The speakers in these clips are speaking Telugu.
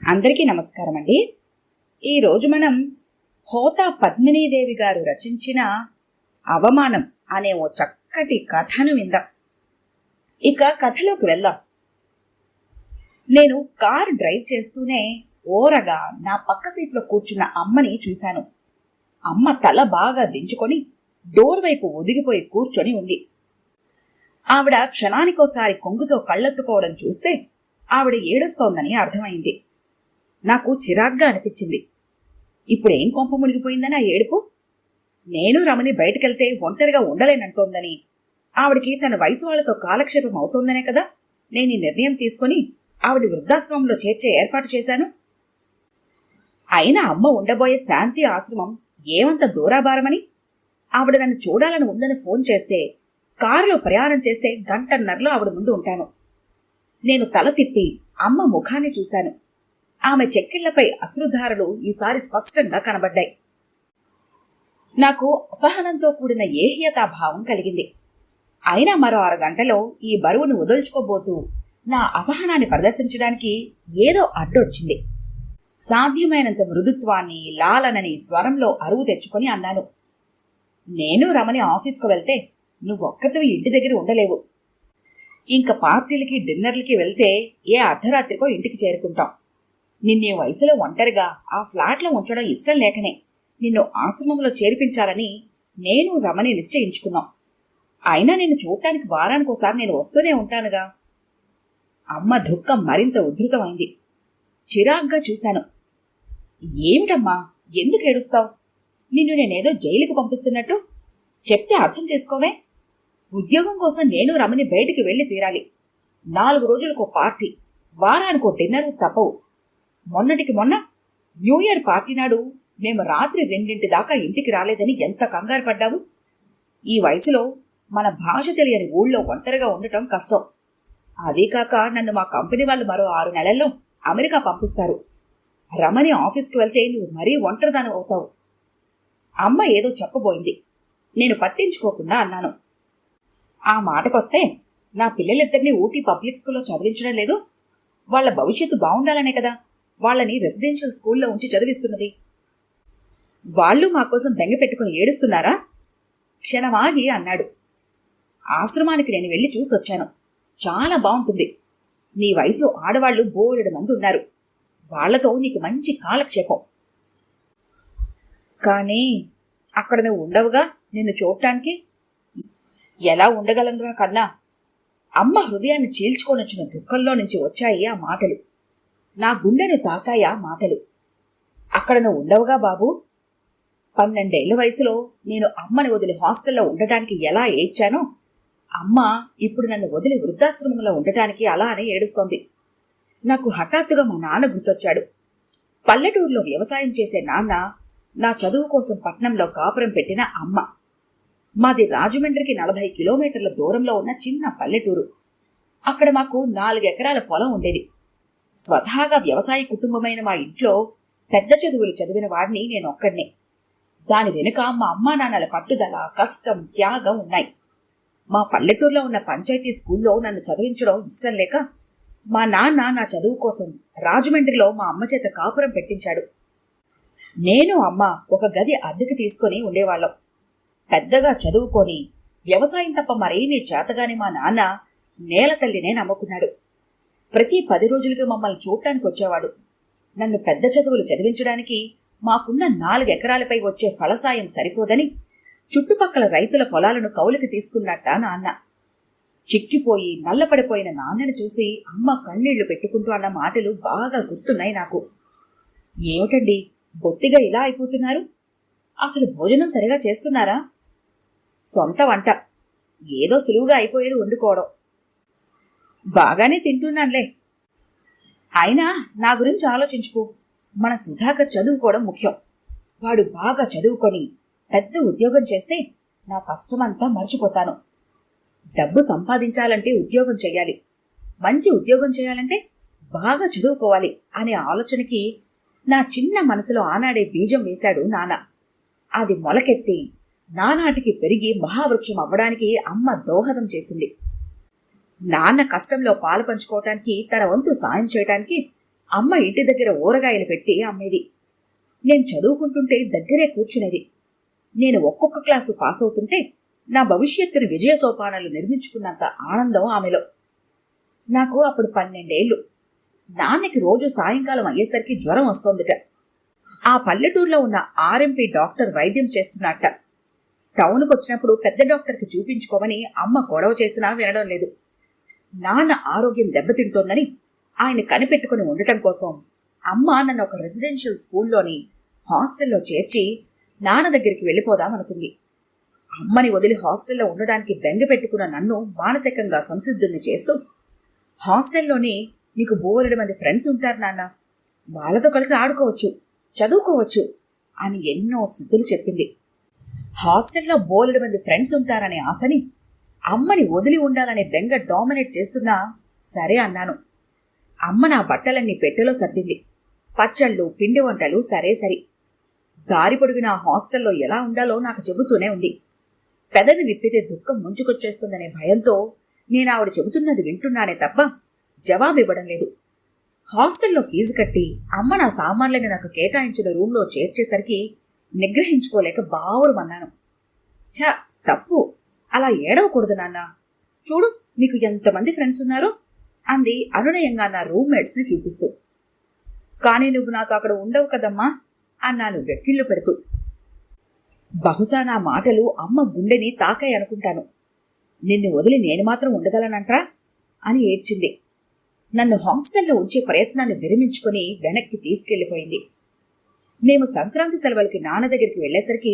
అందరికీ నమస్కారం అండి. ఈరోజు మనం హోతా పద్మినీదేవి గారు రచించిన అవమానం అనే ఓ చక్కటి కథను విందాం. ఇక కథలోకి వెళ్దాం. నేను కారు డ్రైవ్ చేస్తూనే ఓరగా నా పక్క సీట్లో కూర్చున్న అమ్మని చూశాను. అమ్మ తల బాగా దించుకొని డోర్ వైపు ఒదిగిపోయి కూర్చొని ఉంది. ఆవిడ క్షణానికోసారి కొంగుతో కళ్ళెత్తుకోవడం చూస్తే ఆవిడ ఏడుస్తోందని అర్థమైంది. నాకు చిరాగ్గా అనిపించింది. ఇప్పుడేం కొంప మునిగిపోయిందని ఆ ఏడుపు? నేను రమణి బయటకెళ్తే ఒంటరిగా ఉండలేనంటోందని, ఆవిడికి తన వయసు వాళ్లతో కాలక్షేపం అవుతోందనే కదా నేను ఈ నిర్ణయం తీసుకుని ఆవిడ వృద్ధాశ్రమంలో చేర్చే ఏర్పాటు చేశాను. అయినా అమ్మ ఉండబోయే శాంతి ఆశ్రమం ఏమంత దూరాభారమని? ఆవిడ నన్ను చూడాలని ఉందని ఫోన్ చేస్తే కారులో ప్రయాణం చేస్తే గంటన్నరలో ఆవిడ ముందు ఉంటాను. నేను తల తిప్పి అమ్మ ముఖాన్ని చూశాను. ఆమె చెక్కిళ్లపై అశ్రుధారలు ఈసారి స్పష్టంగా కనబడ్డాయి. నాకు అసహనంతో కూడిన ఏహ్యతాభావం కలిగింది. అయినా మరో 6 గంటలో ఈ బరువును వదుల్చుకోబోతూ నా అసహనాన్ని ప్రదర్శించడానికి ఏదో అడ్డొచ్చింది. సాధ్యమైనంత మృదుత్వాన్ని, లాలనని స్వరంలో అరువు తెచ్చుకొని అన్నాను. నేను రమణి ఆఫీస్కు వెళ్తే నువ్వొక్కరివి ఇంటి దగ్గర ఉండలేవు. ఇంక పార్టీలకి డిన్నర్లకి వెళ్తే ఏ అర్ధరాత్రికో ఇంటికి చేరుకుంటాం. నిన్నే వయసులో ఒంటరిగా ఆ ఫ్లాట్లో ఉంచడం ఇష్టం లేకనే నిన్ను ఆశ్రమంలో చేర్పించాలని నేను రమణి నిశ్చయించుకున్నాం. అయినా నిన్ను చూడటానికి వారానికోసారి నేను వస్తూనే ఉంటానుగా. అమ్మ దుఃఖం మరింత ఉధృతమైంది. చిరాగ్గా చూశాను. ఏమిటమ్మా, ఎందుకు ఏడుస్తావు? నిన్ను నేనేదో జైలుకి పంపిస్తున్నట్టు చెప్తే అర్థం చేసుకోవే. ఉద్యోగం కోసం నేను రమణి బయటికి వెళ్లి తీరాలి. 4 రోజులకో పార్టీ, వారానికో డిన్నర్ తప్పవు. మొన్నటికి మొన్న న్యూ ఇయర్ పార్టీ నాడు మేము రాత్రి 2 దాకా ఇంటికి రాలేదని ఎంత కంగారు పడ్డావు. ఈ వయసులో మన భాష తెలియని ఊళ్ళో ఒంటరిగా ఉండటం కష్టం. అదీ కాక నన్ను మా కంపెనీ వాళ్ళు మరో 6 నెలల్లో అమెరికా పంపిస్తారు. రమణి ఆఫీస్కి వెళ్తే నువ్వు మరీ ఒంటరిదాని అవుతావు. అమ్మ ఏదో చెప్పబోయింది. నేను పట్టించుకోకుండా అన్నాను. ఆ మాటకొస్తే నా పిల్లలిద్దరినీ ఊటీ పబ్లిక్ స్కూల్లో చదివించడం లేదు. వాళ్ల భవిష్యత్తు బాగుండాలనే కదా వాళ్ళని రెసిడెన్షియల్ స్కూల్లో ఉంచి చదివిస్తున్నది. వాళ్ళు మా కోసం బెంగ పెట్టుకుని ఏడుస్తున్నారా? క్షణమాగి అన్నాడు. ఆశ్రమానికి నేను వెళ్లి చూసొచ్చాను. చాలా బాగుంటుంది. నీ వయసు ఆడవాళ్లు బోలెడు మంది ఉన్నారు. వాళ్లతో నీకు మంచి కాలక్షేపం. కానీ అక్కడ నువ్వు ఉండవుగా నిన్ను చూడటానికి. ఎలా ఉండగలనురా కన్నా? అమ్మ హృదయాన్ని చీల్చుకొనొచ్చిన దుఃఖంలో నుంచి వచ్చాయి ఆ మాటలు. నా గుండెను తాకాయి ఆ మాటలు. అక్కడ నువ్వు ఉండవుగా బాబూ. 12 ఏళ్ల వయసులో నేను అమ్మని వదిలి హాస్టల్లో ఉండటానికి ఎలా ఏడ్చానో, అమ్మ ఇప్పుడు నన్ను వదిలి వృద్ధాశ్రమంలో ఉండటానికి అలానే ఏడుస్తోంది. నాకు హఠాత్తుగా మా నాన్న గుర్తొచ్చాడు. పల్లెటూరులో వ్యవసాయం చేసే నాన్న, నా చదువు కోసం పట్నంలో కాపురం పెట్టిన అమ్మ. మాది రాజమండ్రికి 40 కిలోమీటర్ల దూరంలో ఉన్న చిన్న పల్లెటూరు. అక్కడ మాకు 4 ఎకరాల పొలం ఉండేది. స్వతహాగా వ్యవసాయ కుటుంబమైన మా ఇంట్లో పెద్ద చదువులు చదివిన వాడిని నేనొక్కడినే. దాని వెనుక మా అమ్మా నాన్నల పట్టుదల, కష్టం, త్యాగం ఉన్నాయి. మా పల్లెటూరులో ఉన్న పంచాయతీ స్కూల్లో నన్ను చదివించడం ఇష్టం లేక మా నాన్న నా చదువు కోసం రాజమండ్రిలో మా అమ్మ చేత కాపురం పెట్టించాడు. నేను అమ్మ ఒక గది అద్దెకి తీసుకుని ఉండేవాళ్ళం. పెద్దగా చదువుకొని వ్యవసాయం తప్ప మరేమీ చేతగాని మా నాన్న నేల తల్లినే నమ్ముకున్నాడు. ప్రతి 10 రోజులకి మమ్మల్ని చూడటానికి వచ్చేవాడు. నన్ను పెద్ద చదువులు చదివించడానికి మాకున్న 4 ఎకరాలపై వచ్చే ఫలసాయం సరిపోదని చుట్టుపక్కల రైతుల పొలాలను కౌలుకి తీసుకున్నట్ట నాన్న. చిక్కిపోయి నల్లపడిపోయిన నాన్నను చూసి అమ్మ కన్నీళ్లు పెట్టుకుంటూ అన్న మాటలు బాగా గుర్తున్నాయి నాకు. ఏమిటండి బొత్తిగా ఇలా అయిపోతున్నారు? అసలు భోజనం సరిగా చేస్తున్నారా? సొంత వంట ఏదో సులువుగా అయిపోయేది వండుకోవడం. బాగానే తింటున్నానులే. అయినా నా గురించి ఆలోచించుకో. మన సుధాకర్ చదువుకోవడం ముఖ్యం. వాడు బాగా చదువుకొని పెద్ద ఉద్యోగం చేస్తే నా కష్టమంతా మర్చిపోతాను. డబ్బు సంపాదించాలంటే ఉద్యోగం చెయ్యాలి, మంచి ఉద్యోగం చేయాలంటే బాగా చదువుకోవాలి అనే ఆలోచనకి నా చిన్న మనసులో ఆనాడే బీజం వేశాడు నాన్న. అది మొలకెత్తి నానాటికి పెరిగి మహావృక్షం అవ్వడానికి అమ్మ దోహదం చేసింది. నాన్న కష్టంలో పాలు పంచుకోవటానికి, తన వంతు సాయం చేయటానికి అమ్మ ఇంటి దగ్గర ఊరగాయలు పెట్టి అమ్మేది. నేను చదువుకుంటుంటే దగ్గరే కూర్చునేది. నేను ఒక్కొక్క క్లాసు పాస్ అవుతుంటే నా భవిష్యత్తుని విజయ సోపానాలు నిర్మించుకున్నంత ఆనందం ఆమెలో. నాకు అప్పుడు 12 ఏళ్లు. నాన్నకి రోజు సాయంకాలం అయ్యేసరికి జ్వరం వస్తోందిట. ఆ పల్లెటూరులో ఉన్న ఆర్ఎంపీ డాక్టర్ వైద్యం చేస్తున్నట్ట. టౌన్కు వచ్చినప్పుడు పెద్ద డాక్టర్కి చూపించుకోమని అమ్మ గొడవ చేసినా వినడం లేదు. నాన్న ఆరోగ్యం దెబ్బతింటోందని ఆయన కనిపెట్టుకుని ఉండటం కోసం అమ్మ నన్ను ఒక రెసిడెన్షియల్ స్కూల్లోని హాస్టల్లో చేర్చి నాన్న దగ్గరికి వెళ్ళిపోదామనుకుంది. అమ్మని వదిలి హాస్టల్లో ఉండడానికి బెంగ పెట్టుకున్న నన్ను మానసికంగా సంసిద్ధుల్ని చేస్తూ, హాస్టల్లోనే నీకు బోలెడు మంది ఫ్రెండ్స్ ఉంటారు నాన్న, వాళ్ళతో కలిసి ఆడుకోవచ్చు, చదువుకోవచ్చు అని ఎన్నో సుద్దులు చెప్పింది. హాస్టల్లో బోలెడు మంది ఫ్రెండ్స్ ఉంటారనే ఆశని, అమ్మని వదిలి ఉండాలనే బెంగ డామినేట్ చేస్తున్నా సరే అన్నాను. అమ్మ నా బట్టలన్నీ పెట్టెలో సర్దింది. పచ్చళ్ళు, పిండి వంటలు సరే సరి. దారి పొడిగిన హాస్టల్లో ఎలా ఉండాలో నాకు చెబుతూనే ఉంది. పెదవి విప్పితే దుఃఖం ముంచుకొచ్చేస్తుందనే భయంతో నేను ఆవిడ చెబుతున్నది వింటున్నానే తప్ప జవాబివ్వడం లేదు. హాస్టల్లో ఫీజు కట్టి అమ్మ నా సామాన్లని నాకు కేటాయించిన రూంలో చేర్చేసరికి నిగ్రహించుకోలేక బావురమన్నాను. ఛ, తప్పు, అలా ఏడవకూడదు నాన్న. చూడు, నీకు ఎంతమంది ఫ్రెండ్స్ ఉన్నారు అంది అనునయంగా నా రూమ్మేట్స్ని చూపిస్తూ. కానీ నువ్వు నాతో అక్కడ ఉండవు కదమ్మా అన్నాను వెక్కిళ్లు పెడుతూ. బహుశా నా మాటలు అమ్మ గుండెని తాకాయి అనుకుంటాను. నిన్ను వదిలి నేను మాత్రం ఉండగలనంట్రా అని ఏడ్చింది. నన్ను హాస్టల్లో ఉంచే ప్రయత్నాన్ని విరమించుకుని వెనక్కి తీసుకెళ్లిపోయింది. మేము సంక్రాంతి సెలవులకి నాన్న దగ్గరికి వెళ్లేసరికి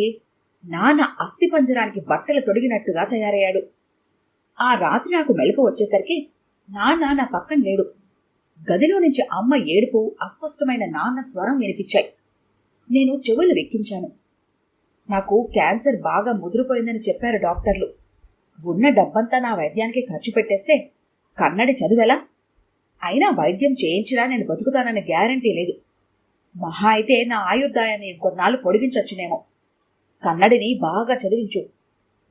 నాన్న అస్థిపంజరానికి బట్టలు తొడిగినట్టుగా తయారయ్యాడు. ఆ రాత్రి నాకు మెలకు వచ్చేసరికి నాన్న నా పక్కన లేడు. గదిలో నుంచి అమ్మ ఏడుపు, అస్పష్టమైన నాన్న స్వరం వినిపించాయి. నేను చెవులు వెక్కించాను. నాకు క్యాన్సర్ బాగా ముదిరిపోయిందని చెప్పారు డాక్టర్లు. ఉన్న డబ్బంతా నా వైద్యానికి ఖర్చు పెట్టేస్తే కన్నడి చదువెలా? అయినా వైద్యం చేయించినా నేను బతుకుతానన్న గ్యారంటీ లేదు. మహా అయితే నా ఆయుర్దాయాన్ని కొన్నాళ్ళు పొడిగించొచ్చునేమో. కన్నడిని బాగా చదివించు.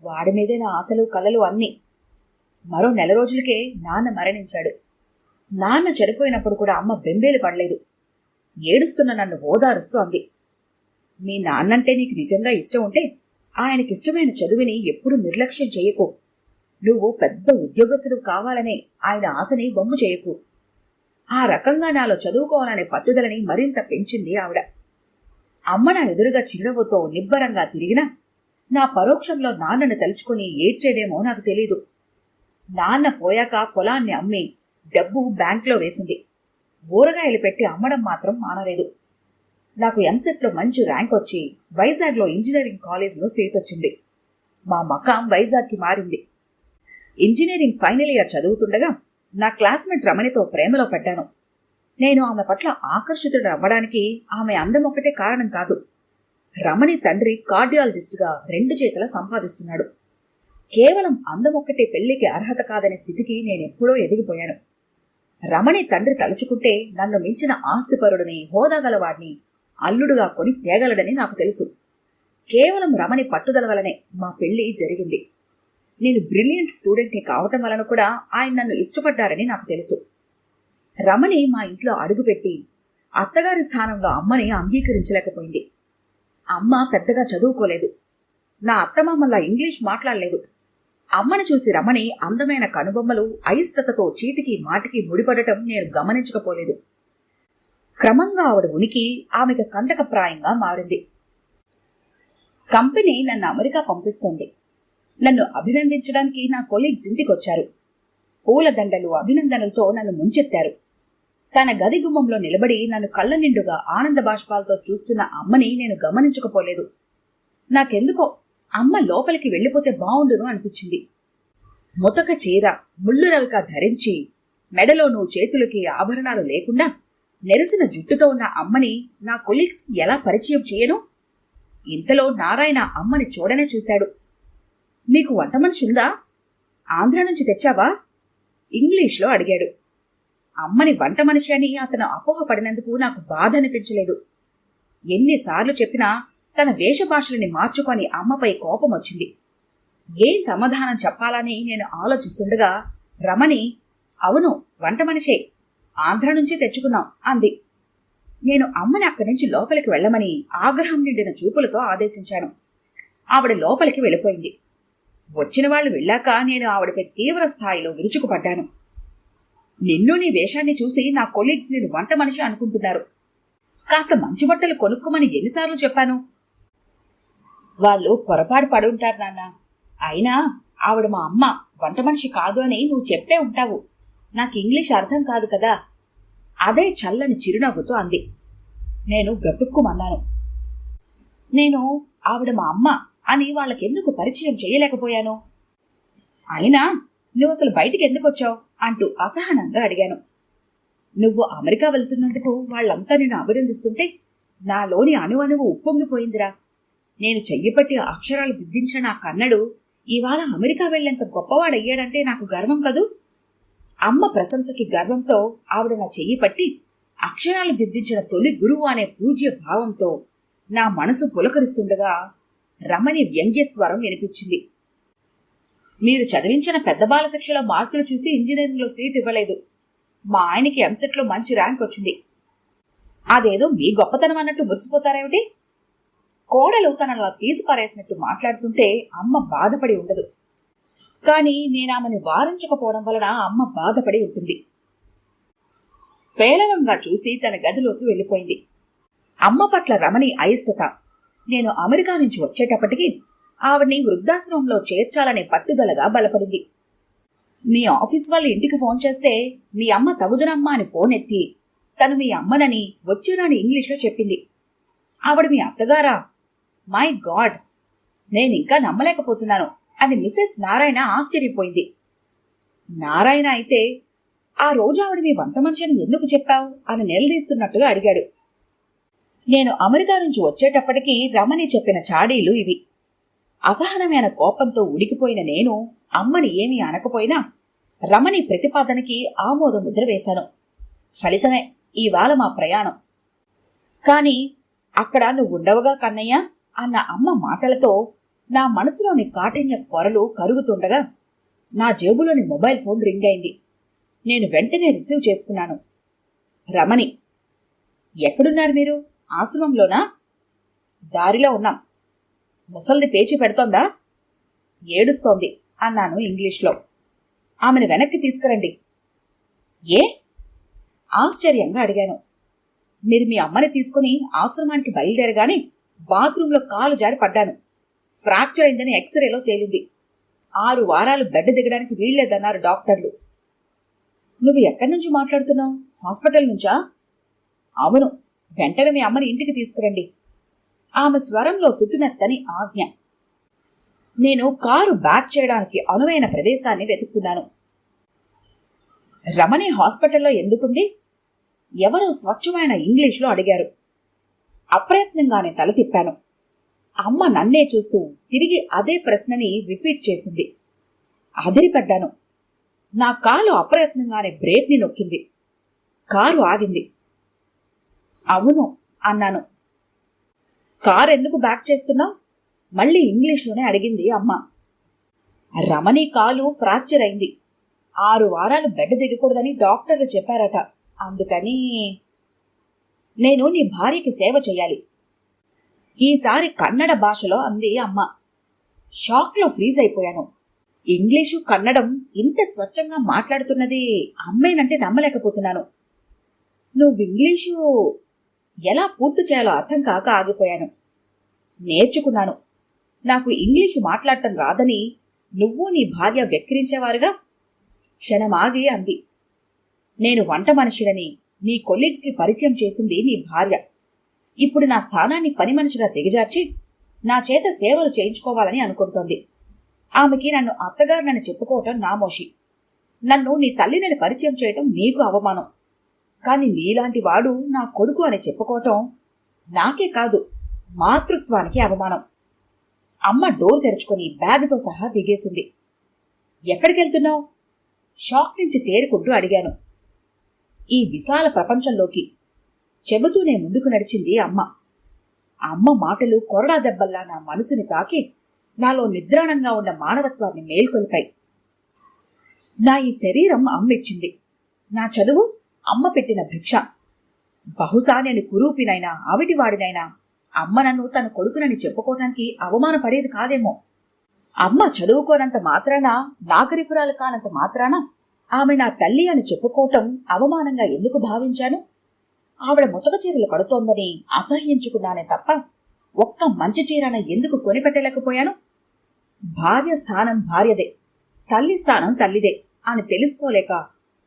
వాడి మీదే నా ఆశలు, కలలు అన్నీ. మరో 1 రోజులకే నాన్న మరణించాడు. నాన్న చనిపోయినప్పుడు కూడా అమ్మ బెంబేలు పడలేదు. ఏడుస్తున్న నన్ను ఓదారుస్తూ అంది, మీ నాన్నంటే నీకు నిజంగా ఇష్టం ఉంటే ఆయనకిష్టమైన చదువుని ఎప్పుడూ నిర్లక్ష్యం చేయకు. నువ్వు పెద్ద ఉద్యోగస్తుడు కావాలనే ఆయన ఆశని వమ్ము చేయకు. ఆ రకంగా నాలో చదువుకోవాలనే పట్టుదలని మరింత పెంచింది ఆవిడ. అమ్మ నా ఎదురుగా చిరునవ్వుతో నిబ్బరంగా తిరిగినా నా పరోక్షంలో నాన్నను తలుచుకుని ఏడ్చేదేమో నాకు తెలీదు. నాన్న పోయాక పొలాన్ని అమ్మి డబ్బు బ్యాంక్లో వేసింది. ఊరగాయలు పెట్టి అమ్మడం మాత్రం మానలేదు. నాకు ఎంసెట్లో మంచి ర్యాంక్ వచ్చి వైజాగ్లో ఇంజనీరింగ్ కాలేజ్లో సీట్ వచ్చింది. మా మకాం వైజాగ్కి మారింది. ఇంజనీరింగ్ ఫైనల్ ఇయర్ చదువుతుండగా నా క్లాస్మేట్ రమణితో ప్రేమలో పడ్డాను. నేను ఆమె పట్ల ఆకర్షితుడు అవ్వడానికి ఆమె అందం ఒక్కటే కారణం కాదు. రమణి తండ్రి కార్డియాలజిస్ట్గా 2 చేతుల సంపాదిస్తున్నాడు. కేవలం అందం ఒక్కటే పెళ్లికి అర్హత కాదనే స్థితికి నేనెప్పుడో ఎదిగిపోయాను. రమణి తండ్రి తలుచుకుంటే నన్ను మించిన ఆస్తిపరుడిని, హోదాగలవాడిని అల్లుడుగా కొని తేగలడని నాకు తెలుసు. కేవలం రమణి పట్టుదల వలనే మా పెళ్లి జరిగింది. నేను బ్రిలియంట్ స్టూడెంట్ని కావటం వలన కూడా ఆయన నన్ను ఇష్టపడ్డారని నాకు తెలుసు. రమణి మా ఇంట్లో అడుగుపెట్టి అత్తగారి స్థానంలో అమ్మని అంగీకరించలేకపోయింది. అమ్మ పెద్దగా చదువుకోలేదు. నా అత్తమామల్లా ఇంగ్లీష్ మాట్లాడలేదు. అమ్మను చూసి రమణి అందమైన కనుబొమ్మలు అయిష్టతతో చీటికి మాటికి ముడిపడటం నేను గమనించకపోలేదు. క్రమంగా ఆవిడ ఉనికి ఆమెకు కంటకప్రాయంగా మారింది. కంపెనీ నన్ను అమెరికా పంపిస్తోంది. నన్ను అభినందించడానికి నా కొలీగ్స్ ఇంటికొచ్చారు. పూలదండలు, అభినందనలతో నన్ను ముంచెత్తారు. తన గది గుమ్మంలో నిలబడి నన్ను కళ్ళ నిండుగా ఆనంద బాష్పాలతో చూస్తున్న అమ్మని నేను గమనించకపోలేదు. నాకెందుకో అమ్మ లోపలికి వెళ్లిపోతే బావుండును అనిపించింది. ముతక చీర, ముళ్ళు రవిక ధరించి, మెడలోనూ చేతులకి ఆభరణాలు లేకుండా నెరసిన జుట్టుతో ఉన్న అమ్మని నా కొలీగ్స్కి ఎలా పరిచయం చేయను? ఇంతలో నారాయణ అమ్మని చూడనే చూశాడు. మీకు వంట మనిషి ఉందా? ఆంధ్ర నుంచి తెచ్చావా? ఇంగ్లీష్లో అడిగాడు. అమ్మని వంట మనిషి అని అతను అపోహపడినందుకు నాకు బాధ అనిపించలేదు. ఎన్నిసార్లు చెప్పినా తన వేషభాషలని మార్చుకొని అమ్మపై కోపం వచ్చింది. ఏం సమాధానం చెప్పాలని నేను ఆలోచిస్తుండగా రమణి, అవును వంట మనిషే, ఆంధ్ర నుంచి తెచ్చుకున్నాం అంది. నేను అమ్మని అక్కడి నుంచి లోపలికి వెళ్లమని ఆగ్రహం నిండిన చూపులతో ఆదేశించాను. ఆవిడ లోపలికి వెళ్ళిపోయింది. వచ్చిన వాళ్ళు వెళ్ళాక నేను ఆవిడపై తీవ్ర స్థాయిలో విరుచుకుపడ్డాను. నిన్ను నీ వేషాన్ని చూసి నా కొలీగ్స్ నేను వంట మనిషి అనుకుంటున్నారు. కాస్త మంచు బట్టలు కొనుక్కోమని ఎన్నిసార్లు చెప్పాను? వాళ్ళు పొరపాటు పడుంటారు నాన్న. అయినా ఆవిడ మా అమ్మ, వంట మనిషి కాదు అని నువ్వు చెప్పే ఉంటావు. నాకు ఇంగ్లీష్ అర్థం కాదు కదా. అదే చల్లని చిరునవ్వుతో అంది. నేను గతుక్కుమన్నాను. నేను ఆవిడ మా అమ్మ అని వాళ్ళకెందుకు పరిచయం చేయలేకపోయాను? అయినా నువ్వు అసలు బయటికి ఎందుకు వచ్చావు అంటూ అసహనంగా అడిగాను. నువ్వు అమెరికా వెళ్తున్నందుకు వాళ్ళంతా నిన్ను అభినందిస్తుంటే నాలోని అణువణువు ఉప్పొంగిపోయిందిరా. నేను చెయ్యిపట్టి అక్షరాలు దిద్దించిన నా కన్నడు ఇవాళ అమెరికా వెళ్లేంత గొప్పవాడయ్యాడంటే నాకు గర్వం కదూ. అమ్మ ప్రశంసకి గర్వంతో ఆవిడ నా చెయ్యి పట్టి అక్షరాలు దిద్దించిన తొలి గురువు అనే పూజ్య భావంతో నా మనసు పులకరిస్తుండగా రమణి వ్యంగ్యస్వరం వినిపించింది. మీరు చదివించిన పెద్ద బాల శిక్షలో మార్కులు చూసి ఇంజనీరింగ్లో సీట్ ఇవ్వలేదు. మా ఆయనకి ఎంసెట్లో మంచి ర్యాంక్ వచ్చింది. అదేదో మీ గొప్పతనం అన్నట్టు మురిసిపోతారేమిటి? కోడలు తనలా తీసి పారేసినట్టు మాట్లాడుతుంటే అమ్మ బాధపడి ఉండదు. కానీ నేనామెను వారించకపోవడం వలన అమ్మ బాధపడి ఉంటుంది. పేలవంగా చూసి తన గదిలోకి వెళ్ళిపోయింది. అమ్మ పట్ల రమణి అయిష్టత నేను అమెరికా నుంచి వచ్చేటప్పటికి ఆవిడ్ని వృద్ధాశ్రమంలో చేర్చాలనే పట్టుదలగా బలపడింది. మీ ఆఫీస్ వాళ్ళు ఇంటికి ఫోన్ చేస్తే మీ అమ్మ తగుదునమ్మా అని ఫోన్ ఎత్తి తను మీ అమ్మనని వచ్చేరాని ఇంగ్లీష్లో చెప్పింది. ఆవిడ మీ అత్తగారా? మై గాడ్, నేనింకా నమ్మలేకపోతున్నాను అని మిసెస్ నారాయణ ఆశ్చర్యపోయింది. నారాయణ అయితే ఆ రోజు ఆవిడ మీ వంట మనిషిని ఎందుకు చెప్పావు అని నిలదీస్తున్నట్టుగా అడిగాడు. నేను అమెరికా నుంచి వచ్చేటప్పటికి రమణి చెప్పిన చాడీలు ఇవి. అసహనమైన కోపంతో ఉడికిపోయిన నేను అమ్మని ఏమీ అనకపోయినా రమణి ప్రతిపాదనకి ఆమోద ముద్ర వేశాను. ఫలితమే ఇవాళ మా ప్రయాణం. కాని అక్కడ నువ్వుండవుగా కన్నయ్య అన్న అమ్మ మాటలతో నా మనసులోని కాఠిన్య పొరలు కరుగుతుండగా నా జేబులోని మొబైల్ ఫోన్ రింగ్ అయింది. నేను వెంటనే రిసీవ్ చేసుకున్నాను. రమణి. ఎక్కడున్నారు మీరు? ఆశ్రమంలోనా? దారిలో ఉన్నాం. ముసల్ది పేచి పెడుతోందా? ఏడుస్తోంది అన్నాను ఇంగ్లీష్లో. ఆమెను వెనక్కి తీసుకురండి. ఏ? ఆశ్చర్యంగా అడిగాను. మీరు మీ అమ్మని తీసుకుని ఆశ్రమానికి బయలుదేరగానే బాత్రూంలో కాలు జారి పడ్డాను. ఫ్రాక్చర్ అయిందని ఎక్స్రేలో తేలింది. 6 వారాలు బెడ్ దిగడానికి వీల్లేదన్నారు డాక్టర్లు. నువ్వు ఎక్కడి నుంచి మాట్లాడుతున్నావు? హాస్పిటల్ నుంచా? అవును. వెంటనే మీ అమ్మని ఇంటికి తీసుకురండి. ఆమె స్వరంలో సుతిమెత్తని ఆజ్ఞ. నేను కారు బ్యాక్ చేయడానికి అనువైన ప్రదేశాన్ని వెతుక్కున్నాను. రమణి హాస్పిటల్లో ఎందుకుంది? ఎవరో స్వచ్ఛమైన ఇంగ్లీష్లో అడిగారు. అప్రయత్నంగానే తల తిప్పాను. అమ్మ నన్నే చూస్తూ తిరిగి అదే ప్రశ్నని రిపీట్ చేసింది. అదిరిపడ్డాను. నా కాలు అప్రయత్నంగానే బ్రేక్ని నొక్కింది. కారు ఆగింది. అవును అన్నాను. కారు ఎందుకు బ్యాక్ చేస్తున్నావు? మళ్ళీ ఇంగ్లీష్లోనే అడిగింది అమ్మ. రమణి కాలు ఫ్రాక్చర్ అయింది. 6 వారాలు బెడ్ దిగకూడదని డాక్టర్లు చెప్పారట. అందుకని నేను నీ భార్యకి సేవ చెయ్యాలి. ఈసారి కన్నడ భాషలో అంది అమ్మ. షాక్లో ఫ్రీజ్ అయిపోయాను. ఇంగ్లీషు కన్నడం ఇంత స్వచ్ఛంగా మాట్లాడుతున్నది అమ్మేనంటే నమ్మలేకపోతున్నాను. నువ్వు ఇంగ్లీషు ఎలా పూర్తి చేయాలో అర్థం కాక ఆగిపోయాను. నేర్చుకున్నాను. నాకు ఇంగ్లీషు మాట్లాడటం రాదని నువ్వు నీ భార్య వెక్కిరించేవారుగా. క్షణమాగి అంది. నేను వంట మనిషినని నీ కొలీగ్స్కి పరిచయం చేసింది నీ భార్య. ఇప్పుడు నా స్థానాన్ని పని మనిషిగా దిగజార్చి నా చేత సేవలు చేయించుకోవాలని అనుకుంటోంది. ఆమెకి నన్ను అత్తగారినని చెప్పుకోవటం నామోషి. నన్ను నీ తల్లినని పరిచయం చేయటం నీకు అవమానం. కాని నీలాంటి వాడు నా కొడుకు అని చెప్పుకోవటం నాకే కాదు, మాతృత్వానికి అవమానం. అమ్మ డోర్ తెరుచుకొని బ్యాగుతో సహా దిగేసింది. ఎక్కడికెళ్తున్నావు? షాక్ నుంచి తేరుకుంటూ అడిగాను. ఈ విశాల ప్రపంచంలోకి చెబుతూనే ముందుకు నడిచింది అమ్మ. అమ్మ మాటలు కొరడా దెబ్బల్లా నా మనసుని తాకి నాలో నిద్రాణంగా ఉన్న మానవత్వాన్ని మేల్కొల్పాయి. నా ఈ శరీరం అమ్మిచ్చింది. నా చదువు అమ్మ పెట్టిన భిక్ష. బహుశా నేను కురూపినైనా అవిటివాడినైనా అమ్మ నన్ను తన కొడుకునని చెప్పుకోవటానికి అవమానపడేది కాదేమో. అమ్మ చదువుకోనంత మాత్రాన, నాగరికురాలు కానంత మాత్రాన ఆమె నా తల్లి అని చెప్పుకోవటం అవమానంగా ఎందుకు భావించాను? ఆవిడ ముతక చీరలు కడుతోందని అసహ్యించుకున్నానే తప్ప ఒక్క మంచి చీరన ఎందుకు కొనిపెట్టలేకపోయాను? భార్య స్థానం భార్యదే, తల్లి స్థానం తల్లిదే అని తెలుసుకోలేక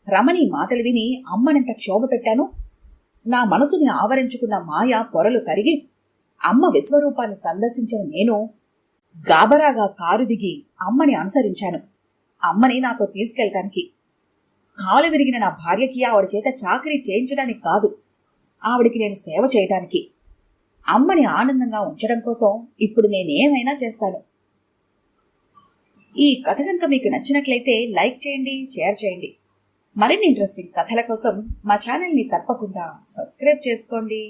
రమణి మాటలు విని అమ్మనెంత క్షోభ పెట్టాను. నా మనసుని ఆవరించుకున్న మాయ పొరలు కరిగి అమ్మ విశ్వరూపాన్ని సందర్శించిన నేను గాబరాగా కారు దిగి అమ్మని అనుసరించాను. అమ్మని నాతో తీసుకెళ్ళటానికి. కాలు విరిగిన నా భార్యకి ఆవిడ చేత చాకరీ చేయించడానికి కాదు, ఆవిడికి నేను సేవ చేయటానికి. అమ్మని ఆనందంగా ఉంచడం కోసం ఇప్పుడు నేనేమైనా చేస్తాను. ఈ కథ కనుక మీకు నచ్చినట్లయితే లైక్ చేయండి, షేర్ చేయండి. మరిన్ని ఇంట్రెస్టింగ్ కథల కోసం మా ఛానల్ని తప్పకుండా సబ్స్క్రైబ్ చేసుకోండి.